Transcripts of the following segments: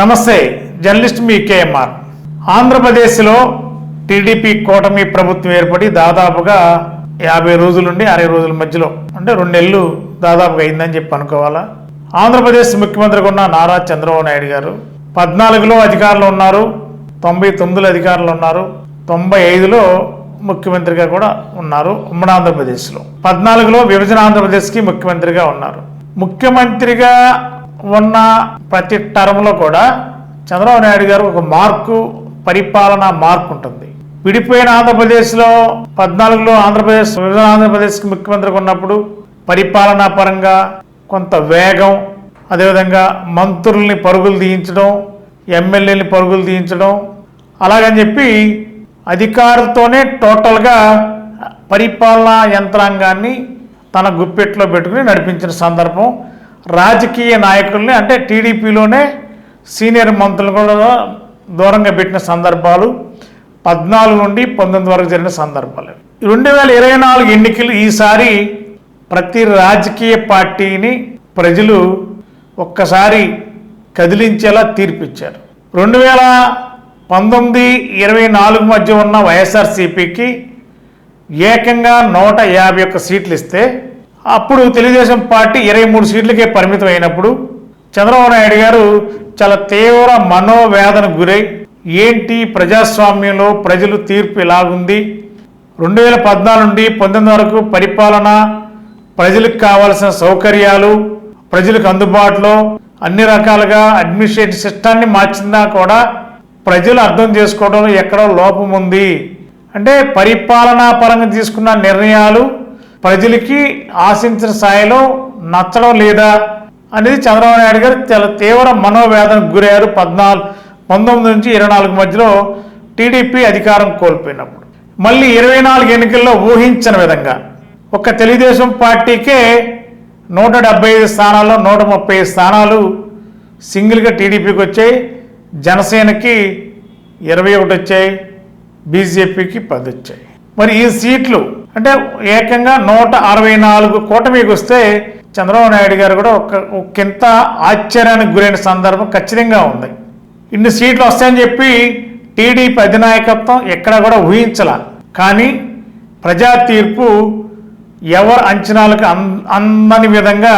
నమస్తే, జర్నలిస్ట్ మీ కేఎంఆర్. ఆంధ్రప్రదేశ్లో టీడీపీ కూటమి ప్రభుత్వం ఏర్పడి దాదాపుగా 50 రోజుల నుండి 60 రోజుల మధ్యలో అంటే 2 నెలలు దాదాపుగా అయిందని చెప్పి అనుకోవాలా. ఆంధ్రప్రదేశ్ ముఖ్యమంత్రిగా ఉన్న నారా చంద్రబాబు నాయుడు గారు 14లో అధికారంలో ఉన్నారు, 99లో అధికారంలో ఉన్నారు, 95లో ముఖ్యమంత్రిగా కూడా ఉన్నారు. ఉమ్మడి ఆంధ్రప్రదేశ్లో 14లో విభజన ఆంధ్రప్రదేశ్కి ముఖ్యమంత్రిగా ఉన్నారు. ముఖ్యమంత్రిగా ఉన్న ప్రతి టర్మ్లో కూడా చంద్రబాబు నాయుడు గారు ఒక పరిపాలనా మార్కు ఉంటుంది. విడిపోయిన ఆంధ్రప్రదేశ్లో 14లో ఆంధ్రప్రదేశ్ విభజన ఆంధ్రప్రదేశ్కి ముఖ్యమంత్రిగా ఉన్నప్పుడు పరిపాలనా పరంగా కొంత వేగం, అదేవిధంగా మంత్రుల్ని పరుగులు తీయించడం, ఎమ్మెల్యేని పరుగులు తీయించడం, అలాగని చెప్పి అధికారులతోనే టోటల్గా పరిపాలనా యంత్రాంగాన్ని తన గుప్పెట్లో పెట్టుకుని నడిపించిన సందర్భం. రాజకీయ నాయకుల్ని అంటే టీడీపీలోనే సీనియర్ మంత్రులు కూడా దూరంగా పెట్టిన సందర్భాలు 14 నుండి 19 వరకు జరిగిన సందర్భాలు. 2024 ఎన్నికలు ఈసారి ప్రతి రాజకీయ పార్టీని ప్రజలు ఒక్కసారి కదిలించేలా తీర్పిచ్చారు. 2019-24 మధ్య ఉన్న వైఎస్ఆర్సీపీకి ఏకంగా 151 సీట్లు ఇస్తే అప్పుడు తెలుగుదేశం పార్టీ 23 సీట్లకే పరిమితం అయినప్పుడు చంద్రబాబు నాయుడు గారు చాలా తీవ్ర మనోవేదనకు గురై ఏంటి ప్రజాస్వామ్యంలో ప్రజలు తీర్పు ఇలాగుంది, 2014 నుండి 19 వరకు పరిపాలన, ప్రజలకు కావాల్సిన సౌకర్యాలు ప్రజలకు అందుబాటులో అన్ని రకాలుగా అడ్మినిస్ట్రేటివ్ సిస్టాన్ని మార్చినా కూడా ప్రజలు అర్థం చేసుకోవడంలో ఎక్కడో లోపం ఉంది, అంటే పరిపాలనా పరంగా తీసుకున్న నిర్ణయాలు ప్రజలకి ఆశించిన స్థాయిలో నచ్చడం లేదా అనేది చంద్రబాబు నాయుడు గారు చాలా తీవ్ర మనోవేదనకు గురయ్యారు. 19 నుంచి 24 మధ్యలో టీడీపీ అధికారం కోల్పోయినప్పుడు. మళ్ళీ 24 ఎన్నికల్లో ఊహించిన విధంగా ఒక తెలుగుదేశం పార్టీకే 175 స్థానాల్లో 130 స్థానాలు సింగిల్గా టీడీపీకి వచ్చాయి, జనసేనకి 21 వచ్చాయి, బీజేపీకి 10 వచ్చాయి. మరి ఈ సీట్లు అంటే ఏకంగా 164 కూటమికి వస్తే చంద్రబాబు నాయుడు గారు కూడా ఒకంత ఆశ్చర్యానికి గురైన సందర్భం ఖచ్చితంగా ఉంది. ఇన్ని సీట్లు వస్తాయని చెప్పి టీడీపీ అధినాయకత్వం ఎక్కడ కూడా ఊహించలా. కానీ ప్రజా తీర్పు ఎవరు అంచనాలకు అందని విధంగా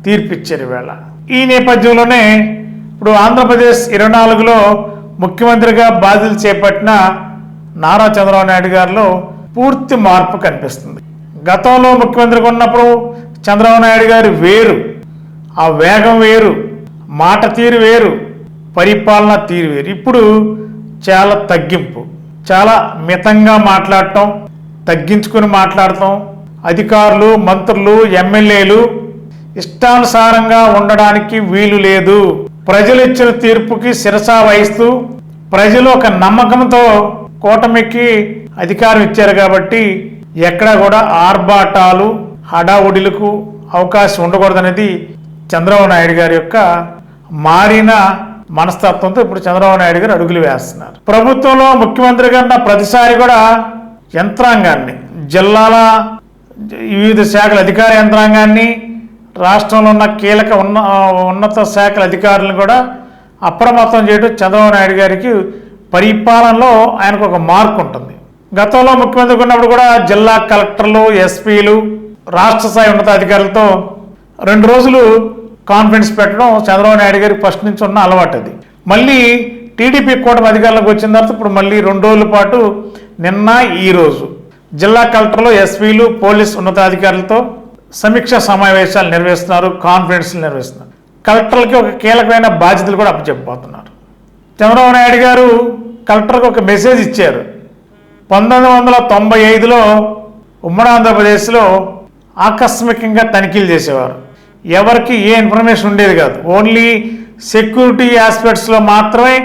తీర్పిచ్చారు ఈవేళ. ఈ నేపథ్యంలోనే ఇప్పుడు ఆంధ్రప్రదేశ్ 24లో ముఖ్యమంత్రిగా బాధ్యతలు చేపట్టిన నారా చంద్రబాబు నాయుడు గారిలో పూర్తి మార్పు కనిపిస్తుంది. గతంలో ముఖ్యమంత్రిగా ఉన్నప్పుడు చంద్రబాబు నాయుడు గారు వేరు, ఆ వేగం వేరు, మాట తీరు వేరు, పరిపాలన తీరు వేరు. ఇప్పుడు చాలా తగ్గింపు, చాలా మితంగా మాట్లాడటం, తగ్గించుకుని మాట్లాడటం, అధికారులు మంత్రులు ఎమ్మెల్యేలు ఇష్టానుసారంగా ఉండడానికి వీలు లేదు, ప్రజలు ఇచ్చిన తీర్పుకి శిరసా వహిస్తూ ప్రజలు ఒక నమ్మకంతో కూటమికి అధికారం ఇచ్చారు కాబట్టి ఎక్కడా కూడా ఆర్భాటాలు హడావుడిలకు అవకాశం ఉండకూడదనేది చంద్రబాబు నాయుడు గారి యొక్క మారిన మనస్తత్వంతో ఇప్పుడు చంద్రబాబు నాయుడు గారు అడుగులు వేస్తున్నారు. ప్రభుత్వంలో ముఖ్యమంత్రిగా ఉన్న ప్రతిసారి కూడా యంత్రాంగాన్ని, జిల్లాల వివిధ శాఖల అధికార యంత్రాంగాన్ని, రాష్ట్రంలో ఉన్న కీలక ఉన్నత శాఖల అధికారులను కూడా అప్రమత్తం చేయడం చంద్రబాబు నాయుడు గారికి పరిపాలనలో ఆయనకు ఒక మార్కు ఉంటుంది. గతంలో ముఖ్యమంత్రిగా ఉన్నప్పుడు కూడా జిల్లా కలెక్టర్లు, ఎస్పీలు, రాష్ట్ర స్థాయి ఉన్నతాధికారులతో 2 రోజులు కాన్ఫరెన్స్ పెట్టడం చంద్రబాబు నాయుడు గారికి ఫస్ట్ నుంచి ఉన్న అలవాటు. అది మళ్ళీ టీడీపీ కూటమి అధికారులకు వచ్చిన తర్వాత ఇప్పుడు మళ్ళీ 2 రోజుల పాటు నిన్న ఈరోజు జిల్లా కలెక్టర్లు, ఎస్పీలు, పోలీస్ ఉన్నతాధికారులతో సమీక్ష సమావేశాలు నిర్వహిస్తున్నారు, కాన్ఫరెన్స్లు నిర్వహిస్తున్నారు. కలెక్టర్లకి ఒక కీలకమైన బాధ్యతలు కూడా అప్పచెప్పబోతున్నారు. చంద్రబాబు నాయుడు గారు కలెక్టర్కి ఒక మెసేజ్ ఇచ్చారు. 1995లో ఉమ్మడి ఆంధ్రప్రదేశ్లో ఆకస్మికంగా తనిఖీలు చేసేవారు, ఎవరికి ఏ ఇన్ఫర్మేషన్ ఉండేది కాదు, ఓన్లీ సెక్యూరిటీ ఆస్పెక్ట్స్లో మాత్రమే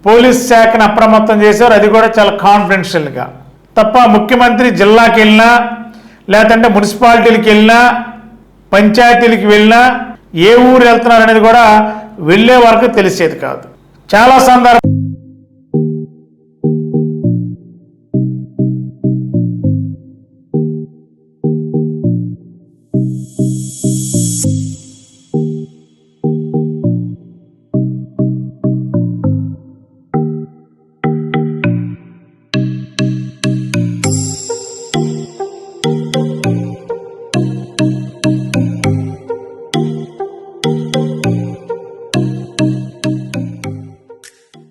పోలీస్ శాఖను అప్రమత్తం చేసేవారు, అది కూడా చాలా కాన్ఫిడెన్షియల్గా తప్ప ముఖ్యమంత్రి జిల్లాకి వెళ్ళినా లేదంటే మున్సిపాలిటీలకు వెళ్ళినా పంచాయతీలకు వెళ్ళినా ఏ ఊరు వెళ్తున్నారు అనేది కూడా వెళ్ళే వరకు తెలిసేది కాదు. చాలా సందర్భం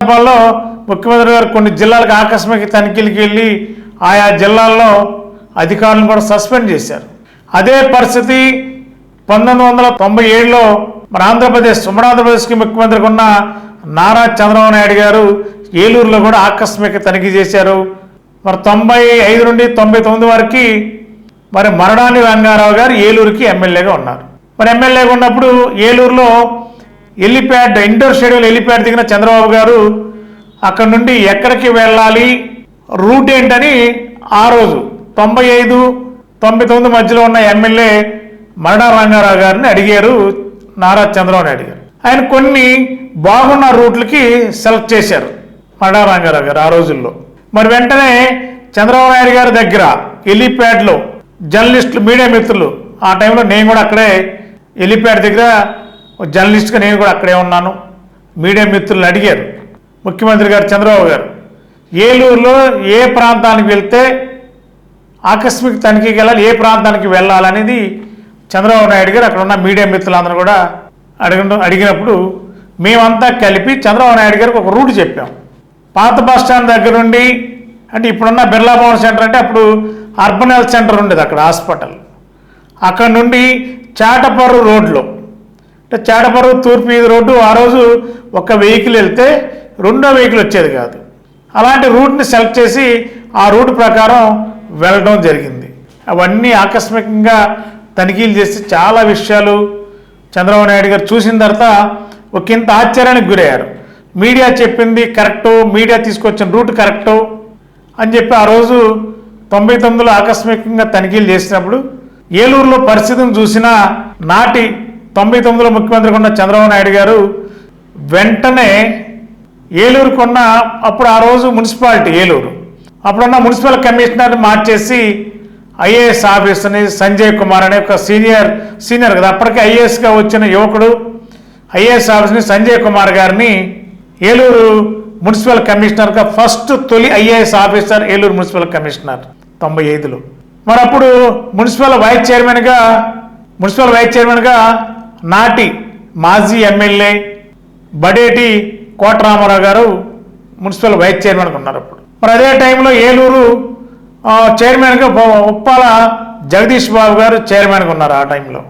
సందర్భాల్లో ముఖ్యమంత్రి గారు కొన్ని జిల్లాలకు ఆకస్మిక తనిఖీలకు వెళ్ళి ఆయా జిల్లాల్లో అధికారులను కూడా సస్పెండ్ చేశారు. అదే పరిస్థితి 1997లో మన ఆంధ్రప్రదేశ్కి ముఖ్యమంత్రిగా ఉన్న నారా చంద్రబాబు నాయుడు గారు ఏలూరులో కూడా ఆకస్మిక తనిఖీ చేశారు. మరి 95 నుండి 99 వరకు మరి మరణాని రంగారావు గారు ఏలూరుకి ఎమ్మెల్యేగా ఉన్నారు. మరి ఎమ్మెల్యేగా ఉన్నప్పుడు ఏలూరులో హెలిప్యాడ్ ఇండోర్ స్టేడియంలో హెలిప్యాడ్ దిగిన చంద్రబాబు గారు అక్కడ నుండి ఎక్కడికి వెళ్ళాలి, రూట్ ఏంటని ఆ రోజు 95, 99 మధ్యలో ఉన్న ఎమ్మెల్యే మరణా రంగారావు గారిని అడిగారు నారా చంద్రబాబు నాయుడు గారు. ఆయన కొన్ని బాగున్న రూట్లకి సెలెక్ట్ చేశారు మరణా రంగారావు గారు ఆ రోజుల్లో. మరి వెంటనే చంద్రబాబు నాయుడు గారి దగ్గర హెలిప్యాడ్లో జర్నలిస్టులు, మీడియా మిత్రులు, ఆ టైంలో నేను కూడా అక్కడే హెలిప్యాడ్ దగ్గర జర్నలిస్ట్గా నేను కూడా అక్కడే ఉన్నాను. మీడియా మిత్రులను అడిగారు ముఖ్యమంత్రి గారు చంద్రబాబు గారు ఏలూరులో ఏ ప్రాంతానికి వెళ్తే ఆకస్మిక తనిఖీకి వెళ్ళాలి, ఏ ప్రాంతానికి వెళ్ళాలనేది చంద్రబాబు నాయుడు గారు అక్కడ ఉన్న మీడియా మిత్రులందరూ కూడా అడిగినప్పుడు మేమంతా కలిపి చంద్రబాబు నాయుడు గారికి ఒక రూట్ చెప్పాం. పాత బస్ స్టాండ్ దగ్గర నుండి, అంటే ఇప్పుడున్న బిర్లా భవన్ సెంటర్ అంటే అప్పుడు అర్బన్ హెల్త్ సెంటర్ ఉండేది అక్కడ హాస్పిటల్, అక్కడ నుండి చాటపర్రు రోడ్లో, అంటే చాటపర్రు తూర్పు వీధి రోడ్డు ఆ రోజు ఒక వెహికల్ వెళ్తే రెండో వెహికల్ వచ్చేది కాదు. అలాంటి రూట్ని సెలెక్ట్ చేసి ఆ రూట్ ప్రకారం వెళ్ళడం జరిగింది. అవన్నీ ఆకస్మికంగా తనిఖీలు చేసి చాలా విషయాలు చంద్రబాబు నాయుడు గారు చూసిన తర్వాత ఒకంత ఆశ్చర్యానికి గురయ్యారు. మీడియా చెప్పింది కరెక్టు, మీడియా తీసుకొచ్చిన రూట్ కరెక్టు అని చెప్పి ఆ రోజు 99లో ఆకస్మికంగా తనిఖీలు చేసినప్పుడు ఏలూరులో పరిస్థితిని చూసిన నాటి 99లో ముఖ్యమంత్రిగా ఉన్న చంద్రబాబు నాయుడు గారు వెంటనే ఏలూరుకున్న అప్పుడు ఆ రోజు మున్సిపాలిటీ ఏలూరు అప్పుడున్న మున్సిపల్ కమిషనర్ని మార్చేసి ఐఏఎస్ ఆఫీసర్ని సంజయ్ కుమార్ అనే ఒక సీనియర్ కదా అప్పటికే ఐఏఎస్గా వచ్చిన యువకుడు ఐఏఎస్ ఆఫీసర్ని సంజయ్ కుమార్ గారిని ఏలూరు మున్సిపల్ కమిషనర్గా తొలి IAS officer Eluru municipal commissioner 95లో. మరి అప్పుడు మున్సిపల్ వైస్ చైర్మన్గా నాటి మాజీ ఎమ్మెల్యే బడేటి కోటరామారావు గారు మున్సిపల్ వైస్ చైర్మన్గా ఉన్నారు అప్పుడు. మరి అదే టైంలో ఏలూరు చైర్మన్గా ఉప్పాల జగదీష్ బాబు గారు చైర్మన్గా ఉన్నారు ఆ టైంలో.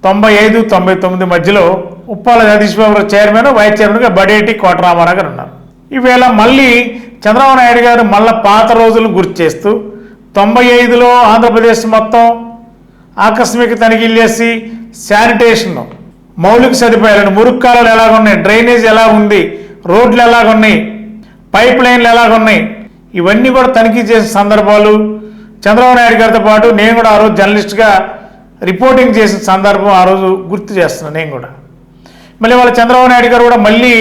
95, 99 మధ్యలో ఉప్పాల జగదీష్ బాబు గారు చైర్మన్, వైస్ చైర్మన్గా బడేటి కోటరామారావు గారు ఉన్నారు. ఈవేళ మళ్ళీ చంద్రబాబు నాయుడు గారు మళ్ళీ పాత రోజులను గుర్తు చేస్తూ 95లో ఆంధ్రప్రదేశ్ మొత్తం ఆకస్మిక తనిఖీలు చేసి శానిటేషన్, మౌలిక సదుపాయాలను, మురుక్కాలు ఎలాగున్నాయి, డ్రైనేజ్ ఎలా ఉంది, రోడ్లు ఎలాగున్నాయి, పైప్ లైన్లు ఎలాగున్నాయి, ఇవన్నీ కూడా తనిఖీ చేసిన సందర్భాలు చంద్రబాబు నాయుడు గారితో పాటు నేను కూడా ఆ రోజు జర్నలిస్ట్గా రిపోర్టింగ్ చేసిన సందర్భం ఆ రోజు గుర్తు చేస్తున్నాను నేను కూడా. మళ్ళీ వాళ్ళ చంద్రబాబు నాయుడు గారు కూడా మళ్ళీ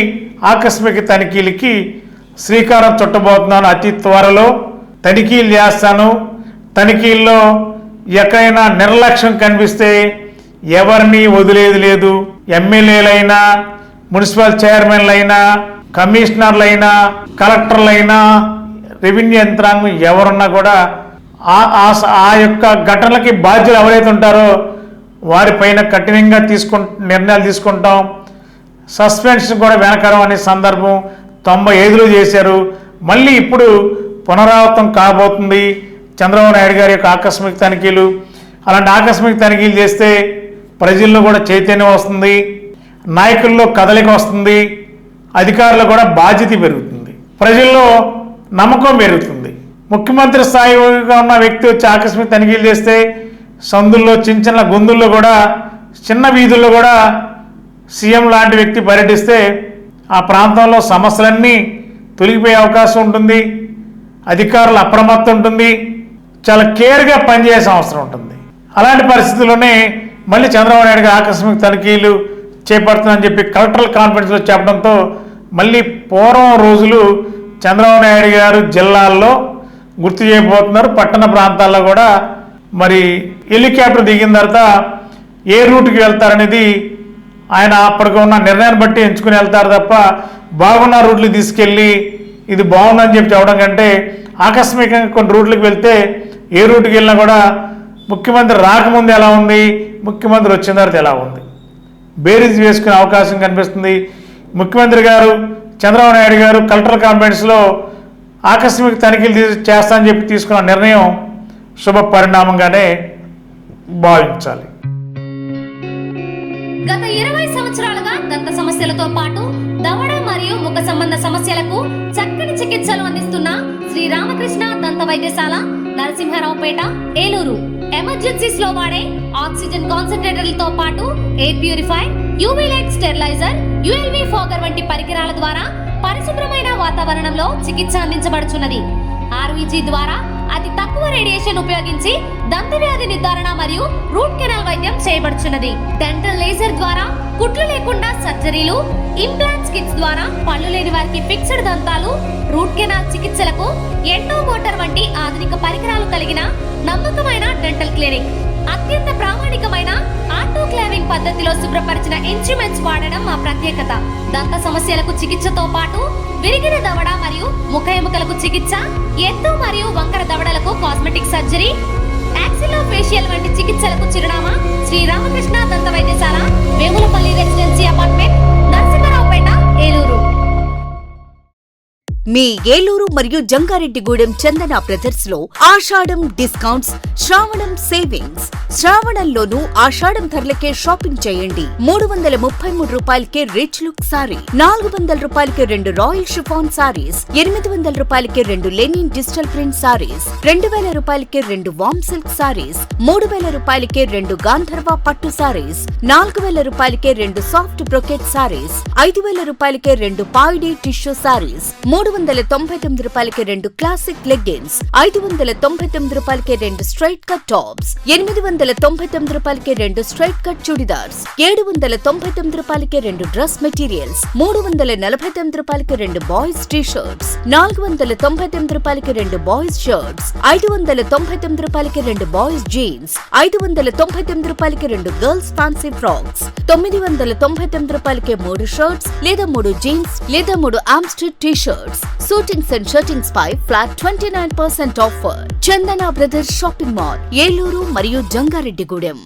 ఆకస్మిక తనిఖీలకి శ్రీకారం చుట్టబోతున్నాను, అతి త్వరలో తనిఖీలు చేస్తాను, తనిఖీల్లో ఎక్కడైనా నిర్లక్ష్యం కనిపిస్తే ఎవరిని వదిలేది లేదు, ఎమ్మెల్యేలైనా, మున్సిపల్ చైర్మన్లైనా, కమిషనర్లైనా, కలెక్టర్లైనా, రెవెన్యూ యంత్రాంగం ఎవరున్నా కూడా ఆ యొక్క ఘటనలకి బాధ్యులు ఎవరైతే ఉంటారో వారిపైన కఠినంగా నిర్ణయాలు తీసుకుంటాం. సస్పెన్షన్ కూడా వెనకరం అనే సందర్భం 95లో చేశారు. మళ్ళీ ఇప్పుడు పునరావృతం కాబోతుంది చంద్రబాబు నాయుడు గారి యొక్క ఆకస్మిక తనిఖీలు. అలాంటి ఆకస్మిక తనిఖీలు చేస్తే ప్రజల్లో కూడా చైతన్యం వస్తుంది, నాయకుల్లో కదలిక వస్తుంది, అధికారులు కూడా బాధ్యత పెరుగుతుంది, ప్రజల్లో నమ్మకం పెరుగుతుంది. ముఖ్యమంత్రి స్థాయిగా ఉన్న వ్యక్తి వచ్చి ఆకస్మిక తనిఖీలు చేస్తే సందుల్లో, చిన్న గొంతుల్లో కూడా, చిన్న వీధుల్లో కూడా సీఎం లాంటి వ్యక్తి పర్యటిస్తే ఆ ప్రాంతంలో సమస్యలన్నీ తొలగిపోయే అవకాశం ఉంటుంది, అధికారులు అప్రమత్తం ఉంటుంది, చాలా కేర్గా పనిచేసే అవసరం ఉంటుంది. అలాంటి పరిస్థితుల్లోనే మళ్ళీ చంద్రబాబు నాయుడు గారు ఆకస్మిక తనిఖీలు చేపడుతుందని చెప్పి కలెక్టరల్ కాన్ఫరెన్స్లో చెప్పడంతో మళ్ళీ పూర్వం రోజులు చంద్రబాబు నాయుడు గారు జిల్లాల్లో గుర్తు చేయబోతున్నారు. పట్టణ ప్రాంతాల్లో కూడా మరి హెలికాప్టర్ దిగిన తర్వాత ఏ రూట్కి వెళ్తారనేది ఆయన అప్పటికి ఉన్న నిర్ణయాన్ని బట్టి ఎంచుకుని వెళ్తారు తప్ప బాగున్న రూట్లు తీసుకెళ్ళి ఇది బాగుందని చెప్పి చెప్పడం కంటే ఆకస్మికంగా కొన్ని రూట్లకు వెళ్తే ఏ రూట్కి వెళ్ళినా కూడా ముఖ్యమంత్రి రాకముందు ఎలా ఉంది, ముఖ్యమంత్రి వచ్చిన తర్వాత ఎలా ఉంది, బేరీజ్ వేసుకునే అవకాశం కనిపిస్తుంది. ముఖ్యమంత్రి గారు చంద్రబాబు నాయుడు గారు కలెక్టర్ కాంప్లైంట్స్లో ఆకస్మిక తనిఖీలు చేస్తానని చెప్పి తీసుకున్న నిర్ణయం శుభ పరిణామంగానే భావించాలి. గత 20 సంవత్సరాలుగా దంత సమస్యలతో పాటు దవడ మరియు ముఖ సంబంధ సమస్యలకు చక్కని చికిత్సలు అందిస్తున్న శ్రీ రామకృష్ణ దంత వైద్యశాల, నరసింహారావుపేట, ఏలూరు. ఎమర్జెన్సీస్ లో వాడే ఆక్సిజన్ కాన్సంట్రేటర్లతో పాటు air purifier, UV light steriliser, ULV fogger వంటి పరికరాల ద్వారా పరిశుభ్రమైన వాతావరణంలో చికిత్స అందించబడుచున్నది. ఆర్వీజీ ద్వారా అతి తక్కువ రేడియేషన్ ఉపయోగించి దంత వ్యాధి నిర్ధారణ మరియు రూట్ కెనాల్ వైద్యం చేయబడుచున్నది. డెంటల్ లేజర్ ద్వారా కుట్లు లేకుండా సర్జరీలు, ఇంప్లాంట్స్ కిట్స్ ద్వారా పళ్ళు లేని వారికి ఫిక్స్డ్ దంతాలు, రూట్ కెనాల్ చికిత్సలకు ఎండో మోటార్ వంటి ఆధునిక పరికరాలు కలిగిన నమ్మకమైన డెంటల్ క్లినిక్. అత్యంత ప్రామాణికమైన ఆటోక్లావింగ్ పద్ధతిలో శుభ్రపరిచిన ఇన్స్ట్రుమెంట్స్ వాడడం మా ప్రత్యేకత. దంత సమస్యలకు చికిత్సతో పాటు విరిగిన దవడ మరియు ముఖ ఎముకలకు చికిత్స, ఎత్తు మరియు వంకర దవడలకు కాస్మెటిక్ సర్జరీ, యాక్సిలో ఫేషియల్ వంటి చికిత్సలకు చిరునామా శ్రీ రామకృష్ణ దంత వైద్యశాల, వేములపల్లి రెసిడెన్సీ అపార్ట్మెంట్, నరసింహారావుపేట, ఏలూరు. మీ ఏలూరు మరియు జంగారెడ్డిగూడెం చందన బ్రదర్స్ లో ఆషాఢం డిస్కౌంట్స్, శ్రావణం సేవింగ్స్. శ్రావణంలోనూ ఆషాఢం ధరలకే షాపింగ్ చేయండి. 333 రూపాయలకే రిచ్ లుక్ సారీ, 400 రూపాయలకి 2 రాయల్ షిఫాన్ సారీస్, 800 రూపాయలకి 2 లెనిన్ డిజిటల్ ప్రింట్ సారీస్, 2000 రూపాయలకి 2 వామ్ సిల్క్ సారీస్, 3000 రూపాయలకి 2 గాంధర్వ పట్టు సారీస్, 4000 రూపాయలకి 2 సాఫ్ట్ బ్రొకెట్ సారీస్, 5000 రూపాయలకి 2 పాయిడీ టిష్యూ సారీస్, 399 రూపాయలకి 2 క్లాసిక్ లెగ్గిన్స్, 599 రూపాయలకి 2 స్ట్రైట్ కట్ టాప్స్, 899 రూపాయలకి 2 స్ట్రైట్ కట్ చుడిదార్స్, 799 రూపాయలకి 2 డ్రెస్ మెటీరియల్స్, 349 రూపాయలకి 2 బాయ్స్ టీ షర్ట్స్, 499 రూపాయలకి 2 బాయ్స్ షర్ట్స్, 599 రూపాయలకి 2 బాయ్స్ జీన్స్, 599 రూపాయలకి 2 గర్ల్స్ ఫ్యాన్సీ ఫ్రాక్స్, 999 రూపాయలకి 3 షర్ట్స్ లేదా 3 జీన్స్ లేదా 3 ఆమ్స్టెడ్ T shirts. Suitings and shirtings పై flat 29% offer. Chandana Brothers Shopping Mall, Eluru మరియు జంగారెడ్డిగూడెం.